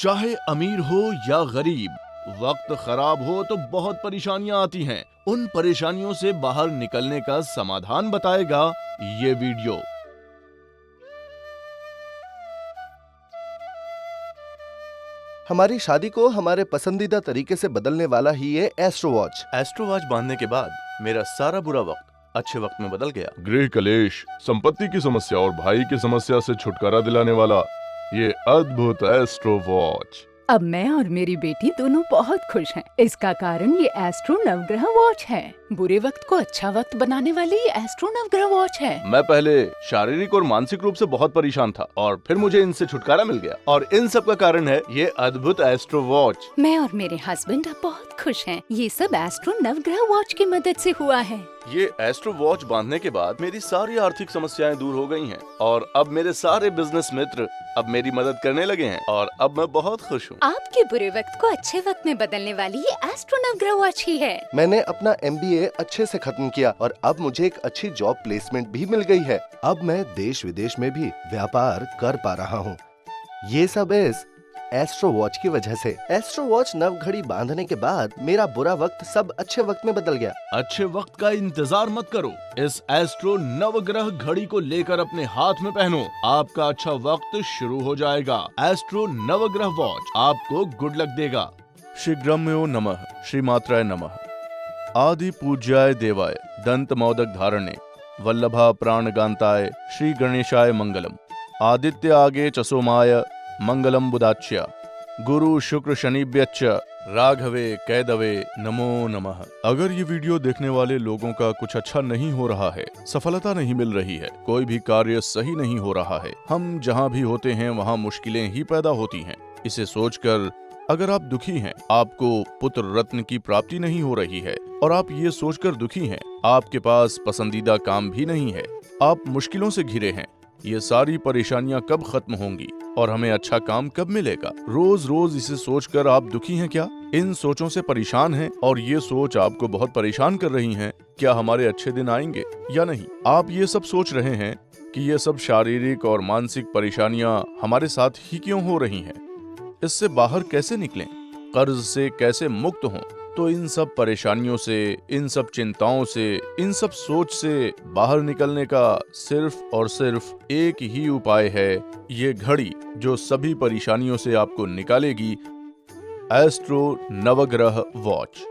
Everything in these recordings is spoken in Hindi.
चाहे अमीर हो या गरीब, वक्त खराब हो तो बहुत परेशानियां आती हैं। उन परेशानियों से बाहर निकलने का समाधान बताएगा ये वीडियो। हमारी शादी को हमारे पसंदीदा तरीके से बदलने वाला ही ये एस्ट्रो वॉच। एस्ट्रो वॉच बांधने के बाद मेरा सारा बुरा वक्त अच्छे वक्त में बदल गया। गृह कलेश, संपत्ति की समस्या और भाई की समस्या से छुटकारा दिलाने वाला ये अद्भुत एस्ट्रो वॉच। अब मैं और मेरी बेटी दोनों बहुत खुश हैं। इसका कारण ये एस्ट्रो नवग्रह वॉच है। बुरे वक्त को अच्छा वक्त बनाने वाली ये एस्ट्रो नवग्रह वॉच है। मैं पहले शारीरिक और मानसिक रूप से बहुत परेशान था और फिर मुझे इनसे छुटकारा मिल गया और इन सब का कारण है ये अद्भुत एस्ट्रो वॉच। मैं और मेरे हस्बैंड अब बहुत खुश हैं। ये सब एस्ट्रो नवग्रह वॉच की मदद से हुआ है। ये एस्ट्रो वॉच बांधने के बाद मेरी सारी आर्थिक समस्याएं दूर हो गई हैं और अब मेरे सारे बिजनेस मित्र अब मेरी मदद करने लगे हैं और अब मैं बहुत खुश हूँ। आपके बुरे वक्त को अच्छे वक्त में बदलने वाली ये एस्ट्रो नवग्रह वॉच ही है। मैंने अपना MBA अच्छे से खत्म किया और अब मुझे एक अच्छी जॉब प्लेसमेंट भी मिल गई है। अब मैं देश विदेश में भी व्यापार कर पा रहा हूँ। ये सब इस एस्ट्रो वॉच की वजह से। एस्ट्रो वॉच नव घड़ी बांधने के बाद मेरा बुरा वक्त सब अच्छे वक्त में बदल गया। अच्छे वक्त का इंतजार मत करो, इस एस्ट्रो नवग्रह घड़ी को लेकर अपने हाथ में पहनो। आपका अच्छा वक्त शुरू हो जाएगा। एस्ट्रो नवग्रह वॉच आपको गुड लक देगा। शीघ्रम्यो नमः, श्रीमात्राय नमः, आदि पूज्याय देवाय, दंत मोदक धारणे, वल्लभा प्राणगांताय, श्री गणेशाय मंगलम, आदित्य आगे चसोमाय मंगलम बुधाच्य, गुरु शुक्र शनिभ्यच्च, राघवे कैदवे नमो नमः। अगर ये वीडियो देखने वाले लोगों का कुछ अच्छा नहीं हो रहा है, सफलता नहीं मिल रही है, कोई भी कार्य सही नहीं हो रहा है, हम जहाँ भी होते हैं वहाँ मुश्किलें ही पैदा होती हैं, इसे सोचकर अगर आप दुखी हैं, आपको पुत्र रत्न की प्राप्ति नहीं हो रही है और आप ये सोचकर दुखी हैं, आपके पास पसंदीदा काम भी नहीं है, आप मुश्किलों से घिरे हैं, ये सारी परेशानियां कब खत्म होंगी और हमें अच्छा काम कब मिलेगा? रोज रोज इसे सोचकर आप दुखी हैं क्या? इन सोचों से परेशान हैं और ये सोच आपको बहुत परेशान कर रही हैं। क्या हमारे अच्छे दिन आएंगे या नहीं? आप ये सब सोच रहे हैं कि ये सब शारीरिक और मानसिक परेशानियां हमारे साथ ही क्यों हो रही हैं? इससे बाहर कैसे निकलें? कर्ज से कैसे मुक्त हों? तो इन सब परेशानियों से, इन सब चिंताओं से, इन सब सोच से बाहर निकलने का सिर्फ और सिर्फ एक ही उपाय है, ये घड़ी जो सभी परेशानियों से आपको निकालेगी, एस्ट्रो नवग्रह वॉच।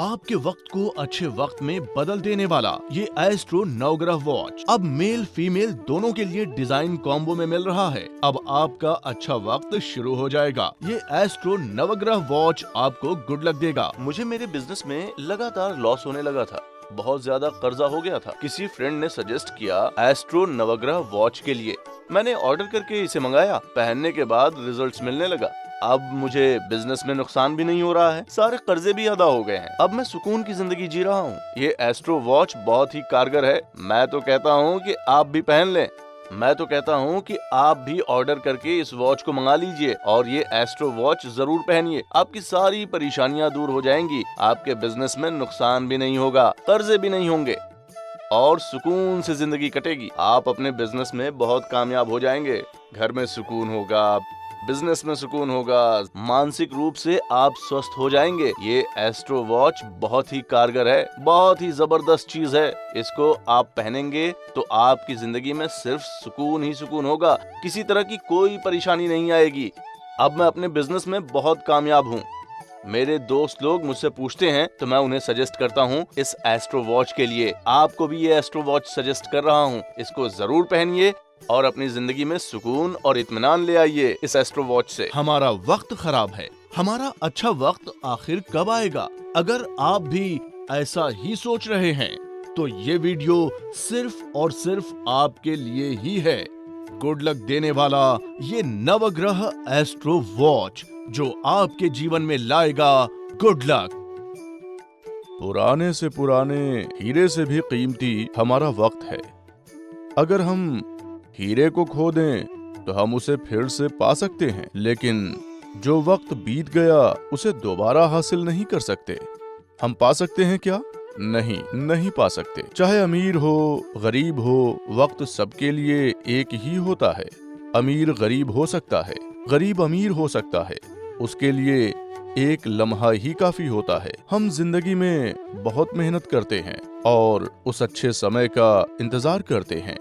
आपके वक्त को अच्छे वक्त में बदल देने वाला ये एस्ट्रो नवग्रह वॉच अब मेल फीमेल दोनों के लिए डिजाइन कॉम्बो में मिल रहा है। अब आपका अच्छा वक्त शुरू हो जाएगा। ये एस्ट्रो नवग्रह वॉच आपको गुड लक देगा। मुझे मेरे बिजनेस में लगातार लॉस होने लगा था, बहुत ज्यादा कर्जा हो गया था। किसी फ्रेंड ने सजेस्ट किया एस्ट्रो नवग्रह वॉच के लिए। मैंने ऑर्डर करके इसे मंगाया, पहनने के बाद रिजल्ट्स मिलने लगा। अब मुझे बिजनेस में नुकसान भी नहीं हो रहा है, सारे कर्जे भी अदा हो गए हैं। अब मैं सुकून की जिंदगी जी रहा हूँ। ये एस्ट्रो वॉच बहुत ही कारगर है। मैं तो कहता हूँ कि आप भी पहन लें। मैं तो कहता हूँ कि आप भी ऑर्डर करके इस वॉच को मंगा लीजिए और ये एस्ट्रो वॉच जरूर पहनिए। आपकी सारी परेशानियां दूर हो जाएंगी, आपके बिजनेस में नुकसान भी नहीं होगा, कर्जे भी नहीं होंगे और सुकून से जिंदगी कटेगी। आप अपने बिजनेस में बहुत कामयाब हो जाएंगे। घर में सुकून होगा, बिजनेस में सुकून होगा, मानसिक रूप से आप स्वस्थ हो जाएंगे। ये एस्ट्रो वॉच बहुत ही कारगर है, बहुत ही जबरदस्त चीज है। इसको आप पहनेंगे तो आपकी जिंदगी में सिर्फ सुकून ही सुकून होगा, किसी तरह की कोई परेशानी नहीं आएगी। अब मैं अपने बिजनेस में बहुत कामयाब हूँ। मेरे दोस्त लोग मुझसे पूछते हैं तो मैं उन्हें सजेस्ट करता हूँ इस एस्ट्रो वॉच के लिए। आपको भी ये एस्ट्रो वॉच सजेस्ट कर रहा हूँ। इसको जरूर पहनिए और अपनी जिंदगी में सुकून और इत्मीनान ले आइए इस एस्ट्रो वॉच से। हमारा वक्त खराब है, हमारा अच्छा वक्त आखिर कब आएगा? अगर आप भी ऐसा ही सोच रहे हैं तो ये वीडियो सिर्फ और सिर्फ आपके लिए ही है। गुड लक देने वाला ये नवग्रह एस्ट्रो वॉच जो आपके जीवन में लाएगा गुड लक। पुराने से पुराने हीरे से भी कीमती हमारा वक्त है। अगर हम हीरे को खो दें तो हम उसे फिर से पा सकते हैं, लेकिन जो वक्त बीत गया उसे दोबारा हासिल नहीं कर सकते। हम पा सकते हैं क्या? नहीं पा सकते। चाहे अमीर हो, गरीब हो, वक्त सबके लिए एक ही होता है। अमीर गरीब हो सकता है, गरीब अमीर हो सकता है, उसके लिए एक लम्हा ही काफी होता है। हम जिंदगी में बहुत मेहनत करते हैं और उस अच्छे समय का इंतजार करते हैं।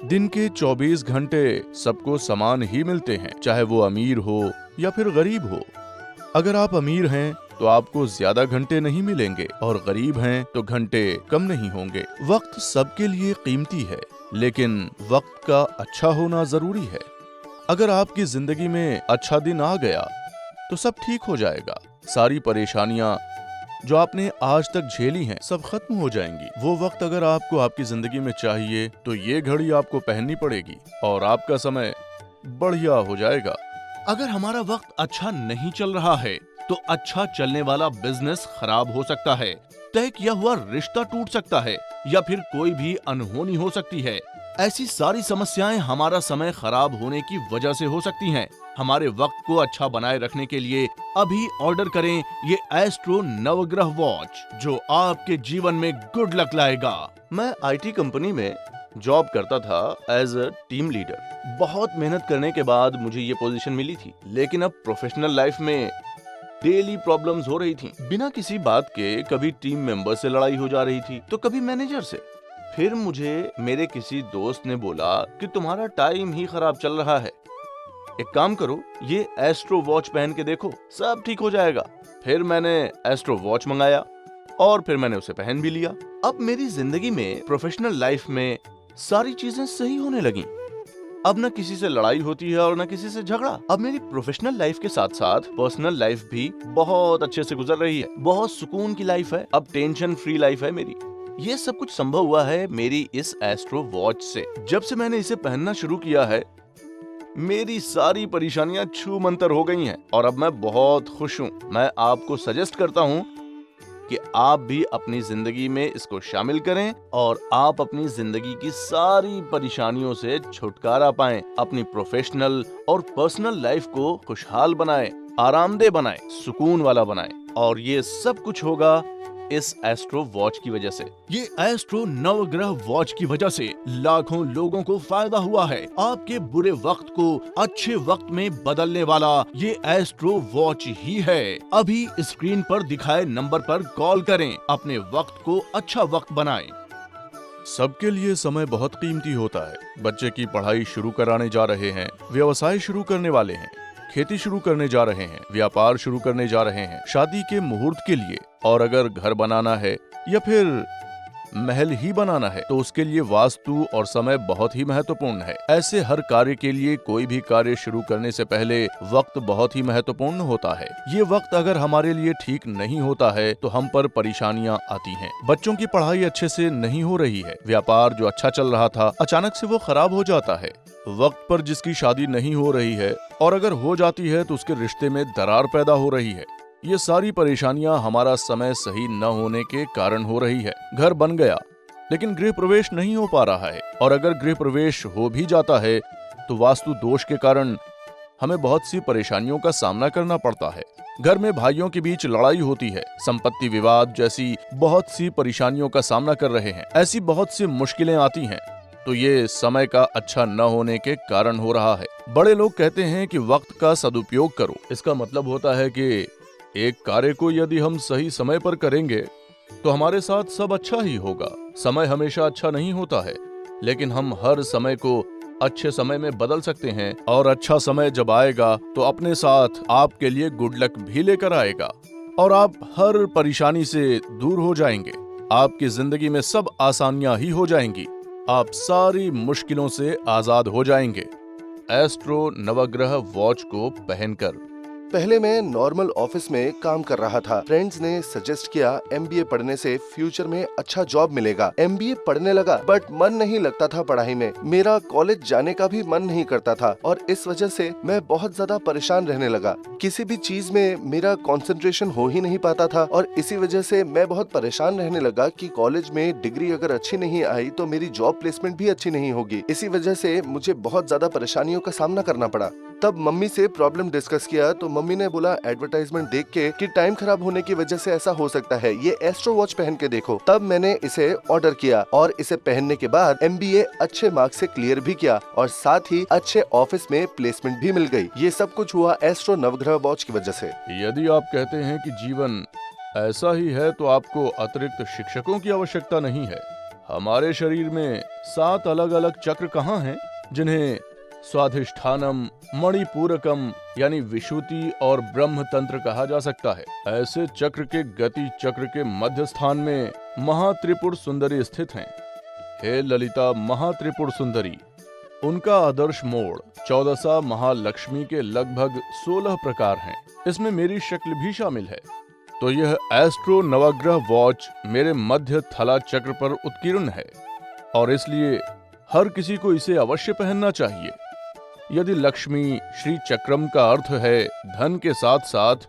दिन के 24 घंटे सबको समान ही मिलते हैं, चाहे वो अमीर हो या फिर गरीब हो। अगर आप अमीर हैं तो आपको ज्यादा घंटे नहीं मिलेंगे और गरीब हैं तो घंटे कम नहीं होंगे। वक्त सबके लिए कीमती है, लेकिन वक्त का अच्छा होना जरूरी है। अगर आपकी जिंदगी में अच्छा दिन आ गया तो सब ठीक हो जाएगा। सारी परेशानियां जो आपने आज तक झेली हैं सब खत्म हो जाएंगी। वो वक्त अगर आपको आपकी जिंदगी में चाहिए तो ये घड़ी आपको पहननी पड़ेगी और आपका समय बढ़िया हो जाएगा। अगर हमारा वक्त अच्छा नहीं चल रहा है तो अच्छा चलने वाला बिजनेस खराब हो सकता है, तय किया हुआ रिश्ता टूट सकता है या फिर कोई भी अनहोनी हो सकती है। ऐसी सारी समस्याएं हमारा समय खराब होने की वजह से हो सकती हैं। हमारे वक्त को अच्छा बनाए रखने के लिए अभी ऑर्डर करें ये एस्ट्रो नवग्रह वॉच, जो आपके जीवन में गुड लक लाएगा। मैं आईटी कंपनी में जॉब करता था एज अ टीम लीडर। बहुत मेहनत करने के बाद मुझे ये पोजीशन मिली थी, लेकिन अब प्रोफेशनल लाइफ में डेली प्रॉब्लम्स हो रही थी। बिना किसी बात के कभी टीम मेंबर से लड़ाई हो जा रही थी तो कभी मैनेजर से। फिर मुझे मेरे किसी दोस्त ने बोला कि तुम्हारा टाइम ही खराब चल रहा है, एक काम करो ये एस्ट्रो वॉच पहन के देखो, सब ठीक हो जाएगा। फिर मैंने एस्ट्रो वॉच मंगाया और फिर मैंने उसे पहन भी लिया। अब मेरी जिंदगी में, प्रोफेशनल लाइफ में सारी चीजें सही होने लगी। अब न किसी से लड़ाई होती है और न किसी से झगड़ा। अब मेरी प्रोफेशनल लाइफ के साथ साथ पर्सनल लाइफ भी बहुत अच्छे से गुजर रही है। बहुत सुकून की लाइफ है, अब टेंशन फ्री लाइफ है मेरी। ये सब कुछ संभव हुआ है मेरी इस एस्ट्रो वॉच से। जब से मैंने इसे पहनना शुरू किया है मेरी सारी परेशानियां छू मंतर हो गई हैं और अब मैं बहुत खुश हूँ। मैं आपको सजेस्ट करता हूँ कि आप भी अपनी जिंदगी में इसको शामिल करें और आप अपनी जिंदगी की सारी परेशानियों से छुटकारा पाएं, अपनी प्रोफेशनल और पर्सनल लाइफ को खुशहाल बनाएं, आरामदेह बनाएं, सुकून वाला बनाएं। और ये सब कुछ होगा इस एस्ट्रो वॉच की वजह से। ये एस्ट्रो नवग्रह वॉच की वजह से लाखों लोगों को फायदा हुआ है। आपके बुरे वक्त को अच्छे वक्त में बदलने वाला ये एस्ट्रो वॉच ही है। अभी स्क्रीन पर दिखाए नंबर पर कॉल करें, अपने वक्त को अच्छा वक्त बनाएं। सबके लिए समय बहुत कीमती होता है। बच्चे की पढ़ाई शुरू कराने जा रहे हैं, व्यवसाय शुरू करने वाले हैं, खेती शुरू करने जा रहे हैं, व्यापार शुरू करने जा रहे हैं, शादी के मुहूर्त के लिए, और अगर घर बनाना है या फिर महल ही बनाना है तो उसके लिए वास्तु और समय बहुत ही महत्वपूर्ण है। ऐसे हर कार्य के लिए, कोई भी कार्य शुरू करने से पहले वक्त बहुत ही महत्वपूर्ण होता है। ये वक्त अगर हमारे लिए ठीक नहीं होता है तो हम पर परेशानियां आती हैं। बच्चों की पढ़ाई अच्छे से नहीं हो रही है, व्यापार जो अच्छा चल रहा था अचानक से वो खराब हो जाता है, वक्त पर जिसकी शादी नहीं हो रही है और अगर हो जाती है तो उसके रिश्ते में दरार पैदा हो रही है। ये सारी परेशानियां हमारा समय सही न होने के कारण हो रही है। घर बन गया लेकिन गृह प्रवेश नहीं हो पा रहा है, और अगर गृह प्रवेश हो भी जाता है तो वास्तु दोष के कारण हमें बहुत सी परेशानियों का सामना करना पड़ता है। घर में भाइयों के बीच लड़ाई होती है, संपत्ति विवाद जैसी बहुत सी परेशानियों का सामना कर रहे हैं। ऐसी बहुत सी मुश्किलें आती हैं तो ये समय का अच्छा न होने के कारण हो रहा है। बड़े लोग कहते हैं कि वक्त का सदुपयोग करो। इसका मतलब होता है कि एक कार्य को यदि हम सही समय पर करेंगे तो हमारे साथ सब अच्छा ही होगा। समय हमेशा अच्छा नहीं होता है, लेकिन हम हर समय को अच्छे समय में बदल सकते हैं, और अच्छा समय जब आएगा तो अपने साथ आपके लिए गुड लक भी लेकर आएगा और आप हर परेशानी से दूर हो जाएंगे। आपकी जिंदगी में सब आसानियां ही हो जाएंगी, आप सारी मुश्किलों से आजाद हो जाएंगे एस्ट्रो नवग्रह वॉच को पहनकर। पहले मैं नॉर्मल ऑफिस में काम कर रहा था। फ्रेंड्स ने सजेस्ट किया एमबीए पढ़ने से फ्यूचर में अच्छा जॉब मिलेगा। एमबीए पढ़ने लगा बट मन नहीं लगता था पढ़ाई में। मेरा कॉलेज जाने का भी मन नहीं करता था और इस वजह से मैं बहुत ज्यादा परेशान रहने लगा। किसी भी चीज में मेरा कंसंट्रेशन हो ही नहीं पाता था और इसी वजह से मैं बहुत परेशान रहने लगा कि कॉलेज में डिग्री अगर अच्छी नहीं आई तो मेरी जॉब प्लेसमेंट भी अच्छी नहीं होगी। इसी वजह से मुझे बहुत ज्यादा परेशानियों का सामना करना पड़ा। तब मम्मी से प्रॉब्लम डिस्कस किया तो मम्मी ने बोला एडवर्टाइजमेंट देख के कि टाइम खराब होने की वजह से ऐसा हो सकता है, ये एस्ट्रो वॉच पहन के देखो। तब मैंने इसे ऑर्डर किया और इसे पहनने के बाद MBA अच्छे मार्क्स से क्लियर भी किया और साथ ही अच्छे ऑफिस में प्लेसमेंट भी मिल गई। ये सब कुछ हुआ एस्ट्रो नवग्रह वॉच की वजह से। यदि आप कहते हैं कि जीवन ऐसा ही है तो आपको अतिरिक्त शिक्षकों की आवश्यकता नहीं है। हमारे शरीर में 7 अलग अलग चक्र कहाँ हैं जिन्हें स्वाधिष्ठानम, मणिपूरकम यानी विशुद्धि और ब्रह्म तंत्र कहा जा सकता है। ऐसे चक्र के गति चक्र के मध्य स्थान में महात्रिपुर सुंदरी स्थित हैं। हे ललिता महात्रिपुर सुंदरी, उनका आदर्श मोड़ 14सा महालक्ष्मी के लगभग 16 प्रकार हैं। इसमें मेरी शक्ल भी शामिल है। तो यह एस्ट्रो नवग्रह वॉच मेरे मध्य थला चक्र पर उत्कीर्ण है और इसलिए हर किसी को इसे अवश्य पहनना चाहिए। यदि लक्ष्मी श्री चक्रम का अर्थ है धन के साथ साथ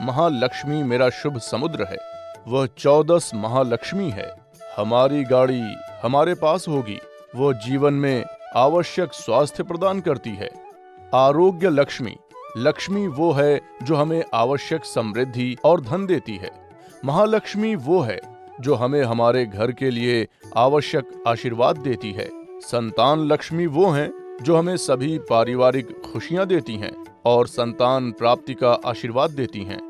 महालक्ष्मी मेरा शुभ समुद्र है, वह 14 महालक्ष्मी है। हमारी गाड़ी हमारे पास होगी, वह जीवन में आवश्यक स्वास्थ्य प्रदान करती है। आरोग्य लक्ष्मी, लक्ष्मी वो है जो हमें आवश्यक समृद्धि और धन देती है। महालक्ष्मी वो है जो हमें हमारे घर के लिए आवश्यक आशीर्वाद देती है। संतान लक्ष्मी वो हैं जो हमें सभी पारिवारिक खुशियां देती हैं और संतान प्राप्ति का आशीर्वाद देती हैं।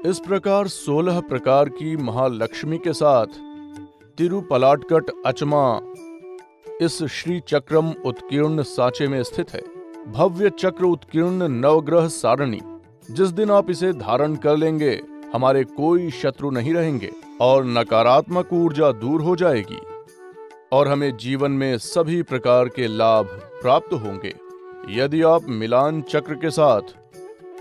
इस प्रकार 16 प्रकार की महालक्ष्मी के साथ तिरुपलाटकट अचमा इस श्री चक्रम उत्कीर्ण साँचे में स्थित है। भव्य चक्र उत्कीर्ण नवग्रह सारणी, जिस दिन आप इसे धारण कर लेंगे हमारे कोई शत्रु नहीं रहेंगे और नकारात्मक ऊर्जा दूर हो जाएगी और हमें जीवन में सभी प्रकार के लाभ प्राप्त होंगे। यदि आप मिलान चक्र के साथ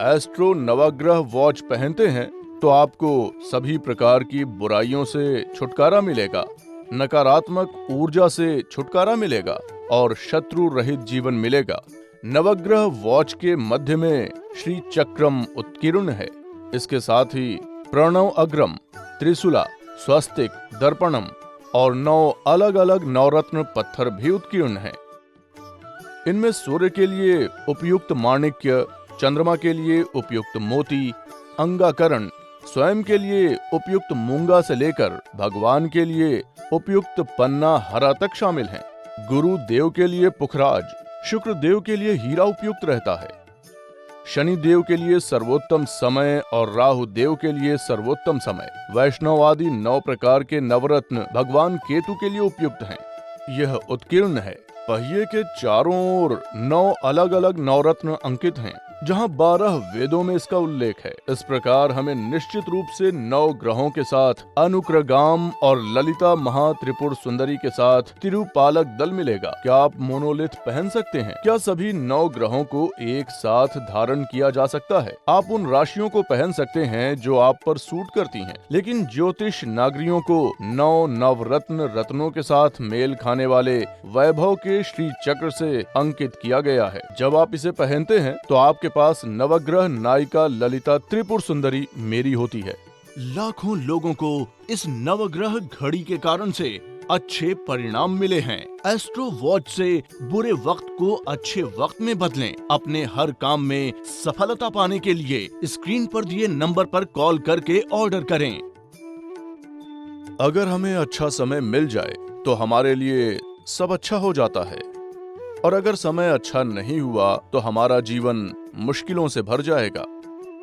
एस्ट्रो नवग्रह वॉच पहनते हैं तो आपको सभी प्रकार की बुराइयों से छुटकारा मिलेगा, नकारात्मक ऊर्जा से छुटकारा मिलेगा और शत्रु रहित जीवन मिलेगा। नवग्रह वॉच के मध्य में श्री चक्रम उत्कीर्ण है। इसके साथ ही प्रणव अग्रम, त्रिशूला, स्वस्तिक, दर्पणम और 9 अलग अलग नवरत्न पत्थर भी उत्कीर्ण हैं। इनमें सूर्य के लिए उपयुक्त माणिक्य, चंद्रमा के लिए उपयुक्त मोती, अंगाकरण, स्वयं के लिए उपयुक्त मूंगा से लेकर भगवान के लिए उपयुक्त पन्ना हरा तक शामिल हैं। गुरु देव के लिए पुखराज, शुक्र देव के लिए हीरा उपयुक्त रहता है, शनि देव के लिए सर्वोत्तम समय और राहु देव के लिए सर्वोत्तम समय। वैष्णव आदि 9 प्रकार के नवरत्न भगवान केतु के लिए उपयुक्त हैं। यह उत्कीर्ण है। पहिए के चारों ओर 9 अलग अलग नवरत्न अंकित हैं, जहां 12 वेदों में इसका उल्लेख है। इस प्रकार हमें निश्चित रूप से 9 ग्रहों के साथ अनुक्रगाम और ललिता महात्रिपुर सुंदरी के साथ तिरुपालक दल मिलेगा। क्या आप मोनोलिथ पहन सकते हैं? क्या सभी 9 ग्रहों को एक साथ धारण किया जा सकता है? आप उन राशियों को पहन सकते हैं जो आप पर सूट करती हैं, लेकिन ज्योतिष नागरियों को 9 नवरत्न रत्नों के साथ मेल खाने वाले वैभव के श्री चक्र से अंकित किया गया है। जब आप इसे पहनते हैं तो आपके पास नवग्रह नायिका ललिता त्रिपुर सुंदरी मेरी होती है। लाखों लोगों को इस नवग्रह घड़ी के कारण से अच्छे परिणाम मिले हैं। एस्ट्रो वॉच से बुरे वक्त को अच्छे वक्त में बदलें। अपने हर काम में सफलता पाने के लिए स्क्रीन पर दिए नंबर पर कॉल करके ऑर्डर करें। अगर हमें अच्छा समय मिल जाए तो हमारे लिए सब अच्छा हो जाता है, और अगर समय अच्छा नहीं हुआ तो हमारा जीवन मुश्किलों से भर जाएगा।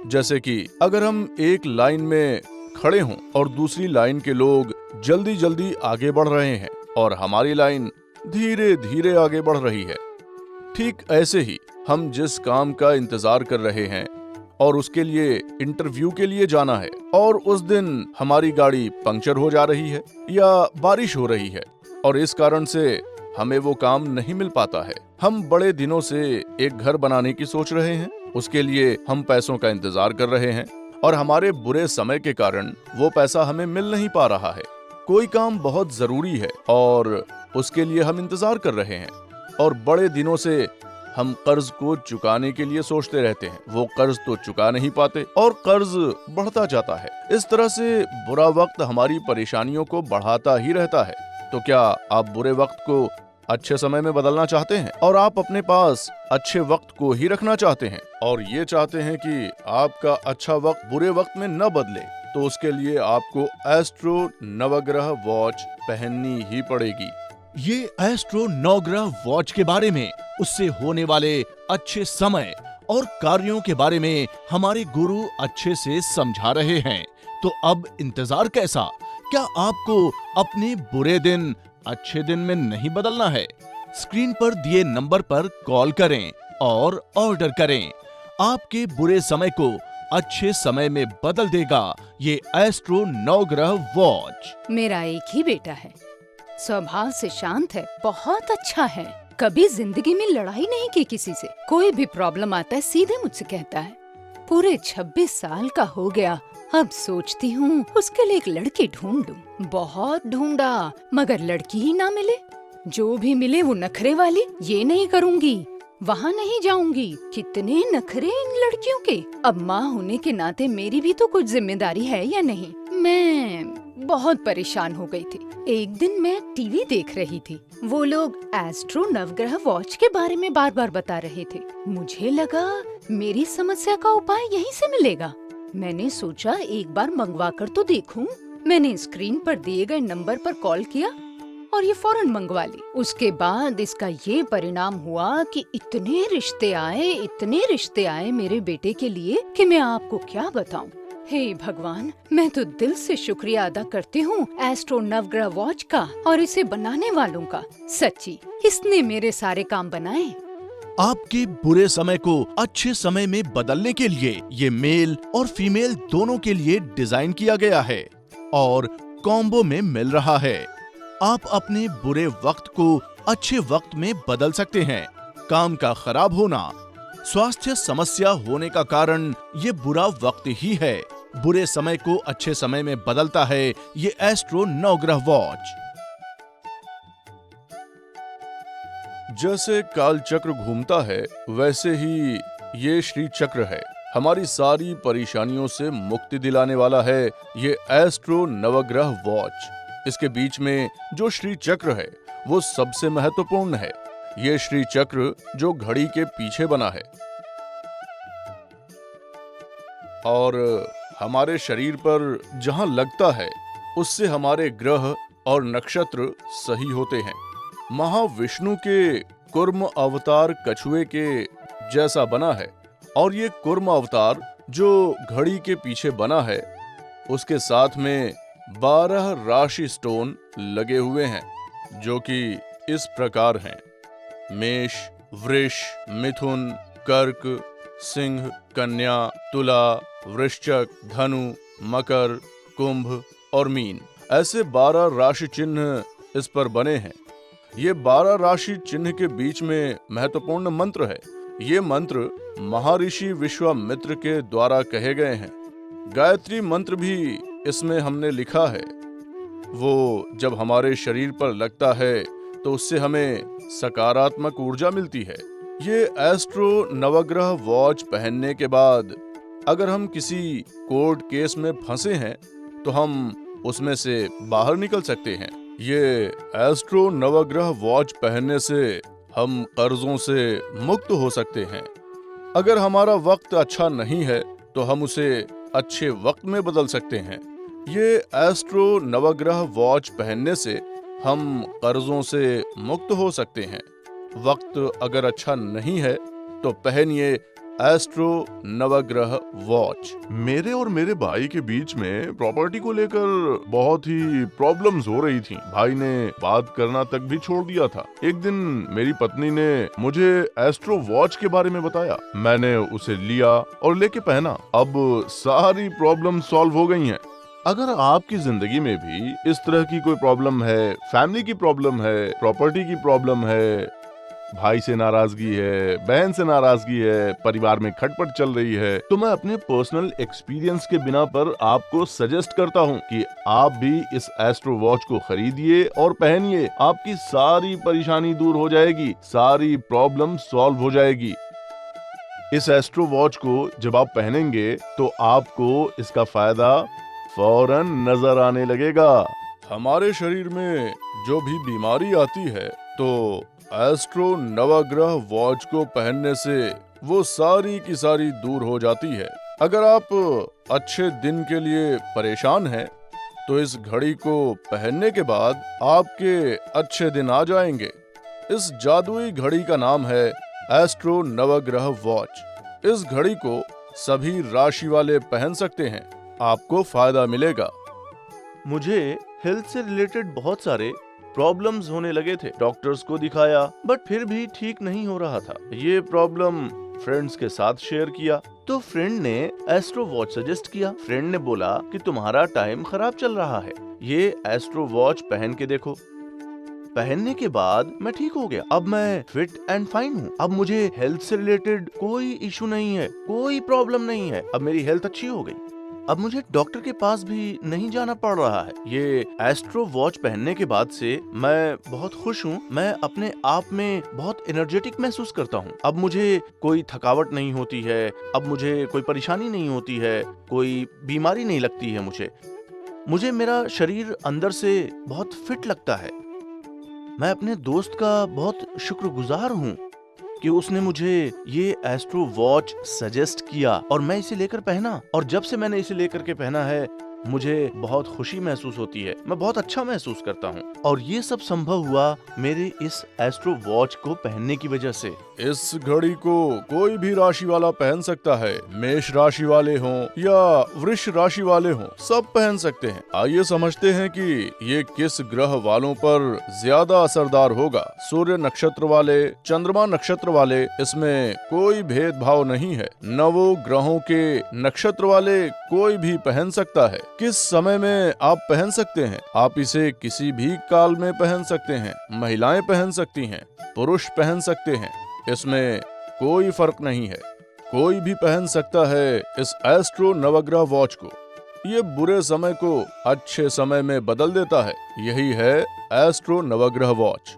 जैसे कि अगर हम एक लाइन में खड़े हों और दूसरी लाइन के लोग जल्दी जल्दी आगे बढ़ रहे हैं और हमारी लाइन धीरे धीरे आगे बढ़ रही है, ठीक ऐसे ही हम जिस काम का इंतजार कर रहे हैं और उसके लिए इंटरव्यू के लिए जाना है और उस दिन हमारी गाड़ी पंक्चर हो जा रही है या बारिश हो रही है और इस कारण से हमें वो काम नहीं मिल पाता है। हम बड़े दिनों से एक घर बनाने की सोच रहे हैं, उसके लिए हम पैसों का इंतजार कर रहे हैं और हमारे बुरे समय के कारण वो पैसा हमें मिल नहीं पा रहा है। कोई काम बहुत जरूरी है और उसके लिए हम इंतजार कर रहे हैं और बड़े दिनों से हम कर्ज को चुकाने के लिए सोचते रहते हैं। वो कर्ज तो चुका नहीं पाते और कर्ज बढ़ता जाता है। इस तरह से बुरा वक्त हमारी परेशानियों को बढ़ाता ही रहता है। तो क्या आप बुरे वक्त को अच्छे समय में बदलना चाहते हैं और आप अपने पास अच्छे वक्त को ही रखना चाहते हैं और ये चाहते हैं कि आपका अच्छा वक्त बुरे वक्त में न बदले, तो उसके लिए आपको एस्ट्रो नवग्रह वॉच पहननी ही पड़ेगी। ये एस्ट्रो नवग्रह वॉच के बारे में, उससे होने वाले अच्छे समय और कार्यों के बारे में हमारे गुरु अच्छे से समझा रहे हैं। तो अब इंतजार कैसा? क्या आपको अपने बुरे दिन अच्छे दिन में नहीं बदलना है? स्क्रीन पर दिए नंबर पर कॉल करें और ऑर्डर करें। आपके बुरे समय को अच्छे समय में बदल देगा ये एस्ट्रो नवग्रह वॉच। मेरा एक ही बेटा है, स्वभाव से शांत है, बहुत अच्छा है, कभी जिंदगी में लड़ाई नहीं की किसी से। कोई भी प्रॉब्लम आता है सीधे मुझसे कहता है। पूरे 26 साल का हो गया, अब सोचती हूँ उसके लिए एक लड़की ढूंढूं। बहुत ढूंढा मगर लड़की ही ना मिले। जो भी मिले वो नखरे वाली। ये नहीं करूँगी, वहाँ नहीं जाऊंगी। कितने नखरे इन लड़कियों के। अब माँ होने के नाते मेरी भी तो कुछ जिम्मेदारी है या नहीं। मैं बहुत परेशान हो गई थी। एक दिन मैं टीवी देख रही थी, वो लोग एस्ट्रो नवग्रह वॉच के बारे में बार बार बता रहे थे। मुझे लगा मेरी समस्या का उपाय यहीं से मिलेगा। मैंने सोचा एक बार मंगवा कर तो देखूं। मैंने स्क्रीन पर दिए गए नंबर पर कॉल किया और ये फौरन मंगवा ली। उसके बाद इसका ये परिणाम हुआ कि इतने रिश्ते आए मेरे बेटे के लिए कि मैं आपको क्या बताऊं। हे भगवान, मैं तो दिल से शुक्रिया अदा करती हूँ एस्ट्रो नवग्रह वॉच का और इसे बनाने वालों का। सच्ची, इसने मेरे सारे काम बनाए। आपके बुरे समय को अच्छे समय में बदलने के लिए ये मेल और फीमेल दोनों के लिए डिजाइन किया गया है और कॉम्बो में मिल रहा है। आप अपने बुरे वक्त को अच्छे वक्त में बदल सकते हैं। काम का खराब होना, स्वास्थ्य समस्या होने का कारण ये बुरा वक्त ही है। बुरे समय को अच्छे समय में बदलता है ये एस्ट्रो नवग्रह वॉच। जैसे काल चक्र घूमता है वैसे ही ये श्री चक्र है। हमारी सारी परेशानियों से मुक्ति दिलाने वाला है ये एस्ट्रो नवग्रह वॉच। इसके बीच में जो श्री चक्र है वो सबसे महत्वपूर्ण है। ये श्री चक्र जो घड़ी के पीछे बना है और हमारे शरीर पर जहां लगता है उससे हमारे ग्रह और नक्षत्र सही होते हैं। महाविष्णु के कुर्म अवतार कछुए के जैसा बना है और ये कुर्म अवतार जो घड़ी के पीछे बना है उसके साथ में 12 राशि स्टोन लगे हुए हैं जो कि इस प्रकार हैं: मेष, वृष, मिथुन, कर्क, सिंह, कन्या, तुला, वृश्चिक, धनु, मकर, कुंभ और मीन। ऐसे 12 राशि चिन्ह इस पर बने हैं। ये 12 राशि चिन्ह के बीच में महत्वपूर्ण मंत्र है। ये मंत्र महर्षि विश्वामित्र के द्वारा कहे गए हैं। गायत्री मंत्र भी इसमें हमने लिखा है। वो जब हमारे शरीर पर लगता है तो उससे हमें सकारात्मक ऊर्जा मिलती है। ये एस्ट्रो नवग्रह वॉच पहनने के बाद अगर हम किसी कोर्ट केस में फंसे हैं तो हम उसमें से बाहर निकल सकते हैं। ये एस्ट्रो नवग्रह वॉच पहनने से हम कर्जों से मुक्त हो सकते हैं। अगर हमारा वक्त अच्छा नहीं है तो हम उसे अच्छे वक्त में बदल सकते हैं। ये एस्ट्रो नवग्रह वॉच पहनने से हम कर्जों से मुक्त हो सकते हैं। वक्त अगर अच्छा नहीं है तो पहनिए एस्ट्रो नवग्रह वॉच। मेरे और मेरे भाई के बीच में प्रॉपर्टी को लेकर बहुत ही प्रॉब्लम्स हो रही थी। भाई ने बात करना तक भी छोड़ दिया था। एक दिन मेरी पत्नी ने मुझे एस्ट्रो वॉच के बारे में बताया। मैंने उसे लिया और लेके पहना। अब सारी प्रॉब्लम सॉल्व हो गई हैं। अगर आपकी जिंदगी में भी इस तरह की कोई प्रॉब्लम है, फैमिली की प्रॉब्लम है, प्रॉपर्टी की प्रॉब्लम है, भाई से नाराजगी है, बहन से नाराजगी है, परिवार में खटपट चल रही है, तो मैं अपने पर्सनल एक्सपीरियंस के बिना पर आपको सजेस्ट करता हूं कि आप भी इस एस्ट्रो वॉच को खरीदिए और पहनिए। आपकी सारी परेशानी दूर हो जाएगी, सारी प्रॉब्लम सॉल्व हो जाएगी। इस एस्ट्रो वॉच को जब आप पहनेंगे तो आपको इसका फायदा फौरन नजर आने लगेगा। हमारे शरीर में जो भी बीमारी आती है तो एस्ट्रो नवग्रह वॉच को पहनने से वो सारी की सारी दूर हो जाती है। अगर आप अच्छे दिन के लिए परेशान हैं तो इस घड़ी को पहनने के बाद आपके अच्छे दिन आ जाएंगे। इस जादुई घड़ी का नाम है एस्ट्रो नवग्रह वॉच। इस घड़ी को सभी राशि वाले पहन सकते हैं, आपको फायदा मिलेगा। मुझे हेल्थ से रिलेटेड बहुत सारे प्रॉब्लम्स होने लगे थे। डॉक्टर्स को दिखाया बट फिर भी ठीक नहीं हो रहा था। ये प्रॉब्लम फ्रेंड्स के साथ शेयर किया तो फ्रेंड ने एस्ट्रो वॉच सजेस्ट किया। फ्रेंड ने बोला कि तुम्हारा टाइम खराब चल रहा है, ये एस्ट्रो वॉच पहन के देखो। पहनने के बाद मैं ठीक हो गया। अब मैं फिट एंड फाइन हूँ। अब मुझे हेल्थ से रिलेटेड कोई इशू नहीं है, कोई प्रॉब्लम नहीं है। अब मेरी हेल्थ अच्छी हो गई। अब मुझे डॉक्टर के पास भी नहीं जाना पड़ रहा है। ये एस्ट्रो वॉच पहनने के बाद से मैं बहुत खुश हूँ। मैं अपने आप में बहुत एनर्जेटिक महसूस करता हूँ। अब मुझे कोई थकावट नहीं होती है, अब मुझे कोई परेशानी नहीं होती है, कोई बीमारी नहीं लगती है। मुझे मेरा शरीर अंदर से बहुत फिट लगता है। मैं अपने दोस्त का बहुत शुक्रगुजार हूँ कि उसने मुझे ये एस्ट्रो वॉच सजेस्ट किया और मैं इसे लेकर पहना। और जब से मैंने इसे लेकर के पहना है मुझे बहुत खुशी महसूस होती है, मैं बहुत अच्छा महसूस करता हूँ। और ये सब संभव हुआ मेरे इस एस्ट्रो वॉच को पहनने की वजह से। इस घड़ी को कोई भी राशि वाला पहन सकता है। मेष राशि वाले हों या वृष राशि वाले हों, सब पहन सकते हैं। आइए समझते हैं कि ये किस ग्रह वालों पर ज्यादा असरदार होगा। सूर्य नक्षत्र वाले, चंद्रमा नक्षत्र वाले, इसमें कोई भेदभाव नहीं है। नवों ग्रहों के नक्षत्र वाले कोई भी पहन सकता है। किस समय में आप पहन सकते हैं? आप इसे किसी भी काल में पहन सकते हैं। महिलाएं पहन सकती हैं, पुरुष पहन सकते हैं, इसमें कोई फर्क नहीं है। कोई भी पहन सकता है इस एस्ट्रो नवग्रह वॉच को। ये बुरे समय को अच्छे समय में बदल देता है। यही है एस्ट्रो नवग्रह वॉच।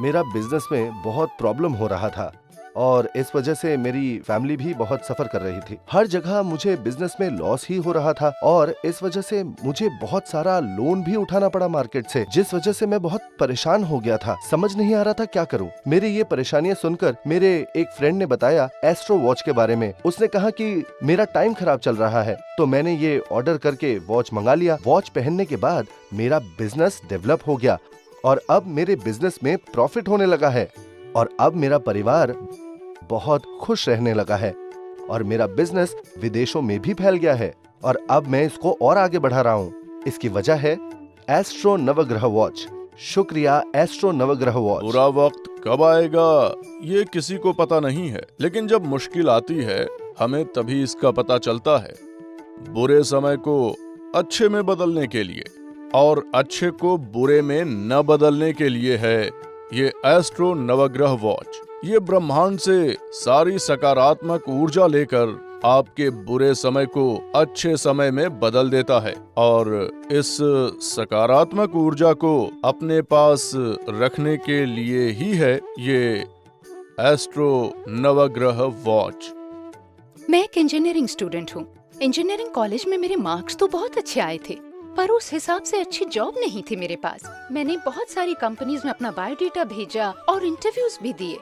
मेरा बिजनेस में बहुत प्रॉब्लम हो रहा था और इस वजह से मेरी फैमिली भी बहुत सफर कर रही थी। हर जगह मुझे बिजनेस में लॉस ही हो रहा था और इस वजह से मुझे बहुत सारा लोन भी उठाना पड़ा मार्केट से, जिस वजह से मैं बहुत परेशान हो गया था। समझ नहीं आ रहा था क्या करूं। मेरी ये परेशानियां सुनकर मेरे एक फ्रेंड ने बताया एस्ट्रो वॉच के बारे में। उसने कहा कि मेरा टाइम खराब चल रहा है, तो मैंने ये ऑर्डर करके वॉच मंगा लिया। वॉच पहनने के बाद मेरा बिजनेस डेवलप हो गया और अब मेरे बिजनेस में प्रॉफिट होने लगा है और अब मेरा परिवार बहुत खुश रहने लगा है और मेरा बिजनेस विदेशों में भी फैल गया है और अब मैं इसको और आगे बढ़ा रहा हूँ। इसकी वजह है एस्ट्रो नवग्रह वॉच। शुक्रिया एस्ट्रो नवग्रह वॉच। बुरा वक्त कब आएगा ये किसी को पता नहीं है, लेकिन जब मुश्किल आती है हमें तभी इसका पता चलता है। बुरे समय को अच्छे में बदलने के लिए और अच्छे को बुरे में न बदलने के लिए है ये एस्ट्रो नवग्रह वॉच। ये ब्रह्मांड से सारी सकारात्मक ऊर्जा लेकर आपके बुरे समय को अच्छे समय में बदल देता है और इस सकारात्मक ऊर्जा को अपने पास रखने के लिए ही है ये एस्ट्रो नवग्रह वॉच। मैं एक इंजीनियरिंग स्टूडेंट हूँ। इंजीनियरिंग कॉलेज में मेरे मार्क्स तो बहुत अच्छे आए थे, पर उस हिसाब से अच्छी जॉब नहीं थी मेरे पास। मैंने बहुत सारी कंपनीज में अपना बायोडाटा भेजा और इंटरव्यूज भी दिए।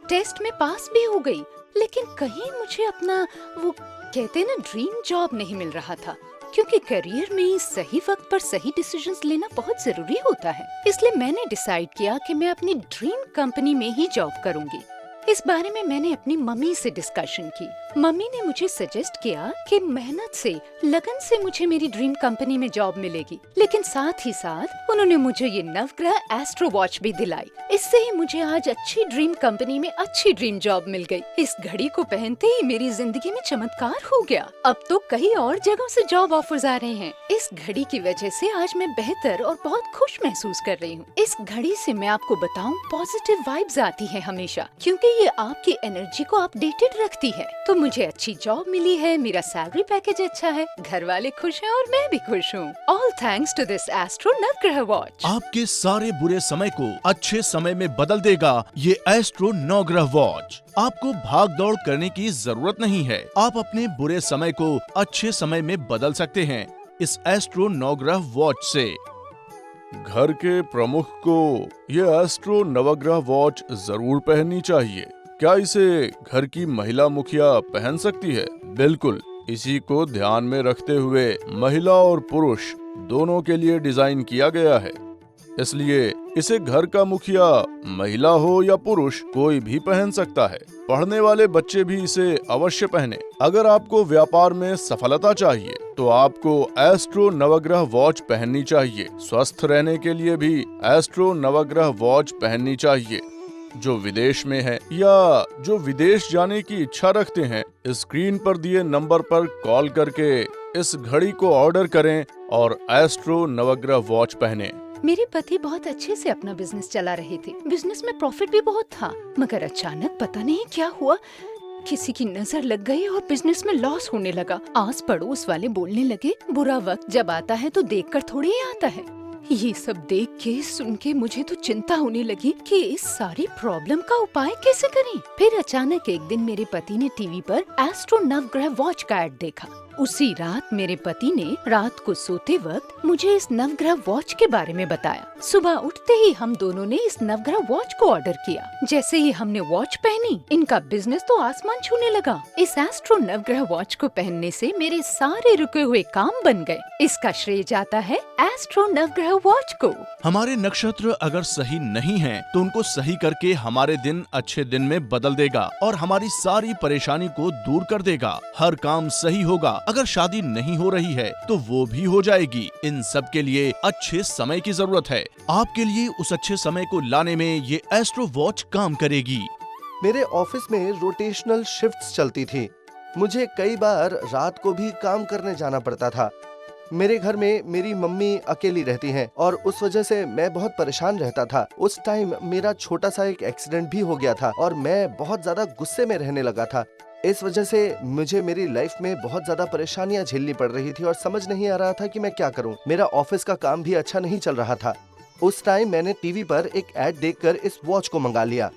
टेस्ट में पास भी हो गई, लेकिन कहीं मुझे अपना वो कहते ना ड्रीम जॉब नहीं मिल रहा था, क्योंकि करियर में सही वक्त पर सही डिसीजंस लेना बहुत जरूरी होता है। इसलिए मैंने डिसाइड किया कि मैं अपनी ड्रीम कंपनी में ही जॉब करूंगी। इस बारे में मैंने अपनी मम्मी से डिस्कशन की। मम्मी ने मुझे सजेस्ट किया कि मेहनत से, लगन से मुझे मेरी ड्रीम कंपनी में जॉब मिलेगी, लेकिन साथ ही साथ उन्होंने मुझे ये नवग्रह एस्ट्रो वॉच भी दिलाई। इससे ही मुझे आज अच्छी ड्रीम कंपनी में अच्छी ड्रीम जॉब मिल गई। इस घड़ी को पहनते ही मेरी जिंदगी में चमत्कार हो गया। अब तो कई और जगहों से जॉब ऑफर्स आ रहे हैं। इस घड़ी की वजह से आज मैं बेहतर और बहुत खुश महसूस कर रही हूँ। इस घड़ी से मैं आपको बताऊँ, पॉजिटिव वाइब्स आती है हमेशा, क्योंकि ये आपकी एनर्जी को अपडेटेड रखती है। तो मुझे अच्छी जॉब मिली है, मेरा सैलरी पैकेज अच्छा है, घर वाले खुश हैं और मैं भी खुश हूँ। All thanks to this astro Navgrah watch. आपके सारे बुरे समय को अच्छे समय में बदल देगा ये एस्ट्रो नवग्रह वॉच। आपको भाग दौड़ करने की जरूरत नहीं है। आप अपने बुरे समय को अच्छे समय में बदल सकते हैं इस एस्ट्रो नवग्रह वॉच से। घर के प्रमुख को ये एस्ट्रो नवग्रह वॉच जरूर पहननी चाहिए। क्या इसे घर की महिला मुखिया पहन सकती है? बिल्कुल, इसी को ध्यान में रखते हुए महिला और पुरुष दोनों के लिए डिजाइन किया गया है। इसलिए इसे घर का मुखिया महिला हो या पुरुष कोई भी पहन सकता है। पढ़ने वाले बच्चे भी इसे अवश्य पहने। अगर आपको व्यापार में सफलता चाहिए तो आपको एस्ट्रो नवग्रह वॉच पहननी चाहिए। स्वस्थ रहने के लिए भी एस्ट्रो नवग्रह वॉच पहननी चाहिए। जो विदेश में है या जो विदेश जाने की इच्छा रखते हैं, स्क्रीन पर दिए नंबर पर कॉल करके इस घड़ी को ऑर्डर करें और एस्ट्रो नवग्रह वॉच पहने। मेरे पति बहुत अच्छे से अपना बिजनेस चला रहे थे। बिजनेस में प्रॉफिट भी बहुत था, मगर अचानक पता नहीं क्या हुआ, किसी की नजर लग गई और बिजनेस में लॉस होने लगा। आस पड़ोस वाले बोलने लगे, बुरा वक्त जब आता है तो देखकर थोड़ी ही आता है। ये सब देख के सुन के मुझे तो चिंता होने लगी कि इस सारी प्रॉब्लम का उपाय कैसे करें। फिर अचानक एक दिन मेरे पति ने टीवी पर एस्ट्रो नवग्रह वॉच का ऐड देखा। उसी रात मेरे पति ने रात को सोते वक्त मुझे इस नवग्रह वॉच के बारे में बताया। सुबह उठते ही हम दोनों ने इस नवग्रह वॉच को ऑर्डर किया। जैसे ही हमने वॉच पहनी, इनका बिजनेस तो आसमान छूने लगा। इस एस्ट्रो नवग्रह वॉच को पहनने से मेरे सारे रुके हुए काम बन गए। इसका श्रेय जाता है एस्ट्रो नवग्रह वॉच को। हमारे नक्षत्र अगर सही नहीं हैं, तो उनको सही करके हमारे दिन अच्छे दिन में बदल देगा और हमारी सारी परेशानी को दूर कर देगा। हर काम सही होगा। अगर शादी नहीं हो रही है तो वो भी हो जाएगी। इन सब के लिए अच्छे समय की जरूरत है। आपके लिए उस अच्छे समय को लाने में ये एस्ट्रो वॉच काम करेगी। मेरे ऑफिस में रोटेशनल शिफ्ट्स चलती थी। मुझे कई बार रात को भी काम करने जाना पड़ता था। मेरे घर में मेरी मम्मी अकेली रहती हैं और उस वजह से मैं बहुत परेशान रहता था। उस टाइम मेरा छोटा सा एक एक्सीडेंट भी हो गया था और मैं बहुत ज्यादा गुस्से में रहने लगा था। इस वजह से मुझे मेरी लाइफ में बहुत ज्यादा परेशानियां झेलनी पड़ रही थी और समझ नहीं आ रहा था कि मैं क्या करूं। मेरा ऑफिस का काम भी अच्छा नहीं चल रहा था। उस टाइम मैंने टीवी पर एक ऐड देखकर इस वॉच को मंगा लिया।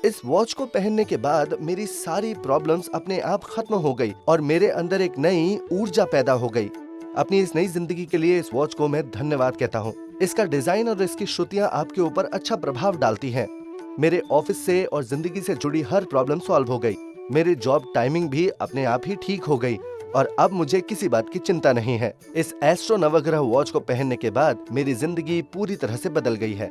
इस वॉच को पहनने के बाद मेरी सारी प्रॉब्लम्स अपने आप खत्म हो गई और मेरे अंदर एक नई ऊर्जा पैदा हो गई। अपनी इस नई जिंदगी के लिए इस वॉच को मैं धन्यवाद कहता हूँ। इसका डिजाइन और इसकी श्रुतियाँ आपके ऊपर अच्छा प्रभाव डालती हैं। मेरे ऑफिस से और जिंदगी से जुड़ी हर प्रॉब्लम सॉल्व हो गई। मेरी जॉब टाइमिंग भी अपने आप ही ठीक हो गई और अब मुझे किसी बात की चिंता नहीं है। इस एस्ट्रो नवग्रह वॉच को पहनने के बाद मेरी जिंदगी पूरी तरह से बदल गई है।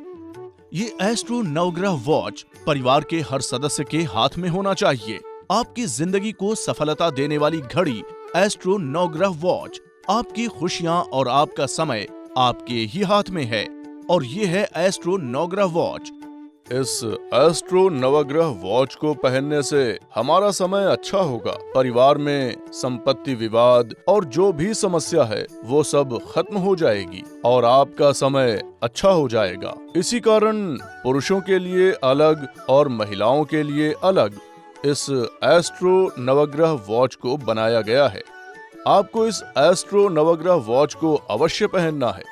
ये एस्ट्रो नवग्रह वॉच परिवार के हर सदस्य के हाथ में होना चाहिए। आपकी जिंदगी को सफलता देने वाली घड़ी एस्ट्रो नवग्रह वॉच। आपकी खुशियाँ और आपका समय आपके ही हाथ में है और ये है एस्ट्रो नवग्रह वॉच। इस एस्ट्रो नवग्रह वॉच को पहनने से हमारा समय अच्छा होगा। परिवार में संपत्ति विवाद और जो भी समस्या है वो सब खत्म हो जाएगी और आपका समय अच्छा हो जाएगा। इसी कारण पुरुषों के लिए अलग और महिलाओं के लिए अलग इस एस्ट्रो नवग्रह वॉच को बनाया गया है। आपको इस एस्ट्रो नवग्रह वॉच को अवश्य पहनना है।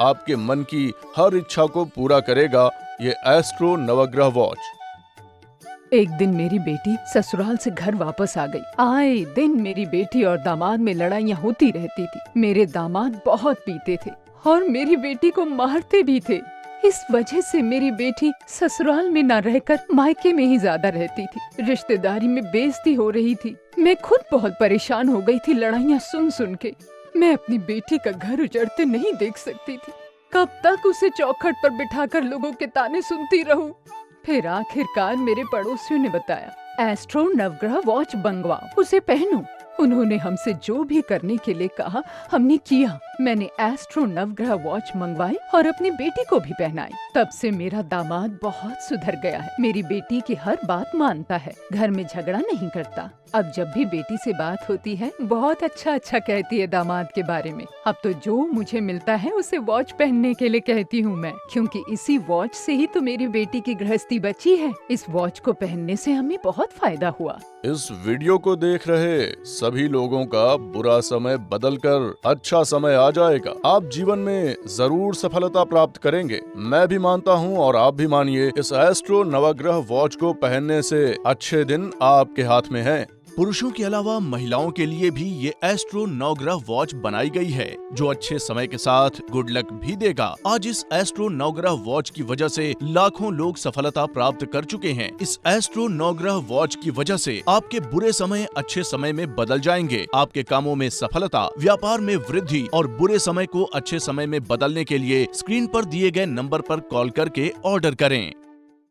आपके मन की हर इच्छा को पूरा करेगा ये एस्ट्रो नवग्रह वॉच। एक दिन मेरी बेटी ससुराल से घर वापस आ गई। आए दिन मेरी बेटी और दामाद में लड़ाइयाँ होती रहती थी। मेरे दामाद बहुत पीते थे और मेरी बेटी को मारते भी थे। इस वजह से मेरी बेटी ससुराल में न रहकर मायके में ही ज्यादा रहती थी। रिश्तेदारी में बेइज्जती हो रही थी। मैं खुद बहुत परेशान हो गई थी लड़ाइयाँ सुन सुन के। मैं अपनी बेटी का घर उजड़ते नहीं देख सकती थी। कब तक उसे चौखट पर बिठाकर लोगों के ताने सुनती रहूं? फिर आखिरकार मेरे पड़ोसियों ने बताया, एस्ट्रो नवग्रह वॉच मंगवाओ, उसे पहनो। उन्होंने हमसे जो भी करने के लिए कहा हमने किया। मैंने एस्ट्रो नवग्रह वॉच मंगवाई और अपनी बेटी को भी पहनाई। तब से मेरा दामाद बहुत सुधर गया है। मेरी बेटी की हर बात मानता है, घर में झगड़ा नहीं करता। अब जब भी बेटी से बात होती है बहुत अच्छा अच्छा कहती है दामाद के बारे में। अब तो जो मुझे मिलता है उसे वॉच पहनने के लिए कहती हूँ मैं, क्योंकि इसी वॉच से ही तो मेरी बेटी की गृहस्थी बची है। इस वॉच को पहनने से हमें बहुत फायदा हुआ। इस वीडियो को देख रहे सभी लोगों का बुरा समय बदलकर अच्छा समय आ जाएगा। आप जीवन में जरूर सफलता प्राप्त करेंगे। मैं भी मानता हूँ और आप भी मानिए, इस एस्ट्रो नवग्रह वॉच को पहनने से अच्छे दिन आपके हाथ में हैं। पुरुषों के अलावा महिलाओं के लिए भी ये एस्ट्रो नवग्रह वॉच बनाई गई है जो अच्छे समय के साथ गुड लक भी देगा। आज इस एस्ट्रो नवग्रह वॉच की वजह से लाखों लोग सफलता प्राप्त कर चुके हैं। इस एस्ट्रो नवग्रह वॉच की वजह से आपके बुरे समय अच्छे समय में बदल जाएंगे। आपके कामों में सफलता, व्यापार में वृद्धि और बुरे समय को अच्छे समय में बदलने के लिए स्क्रीन पर दिए गए नंबर पर कॉल करके ऑर्डर करें।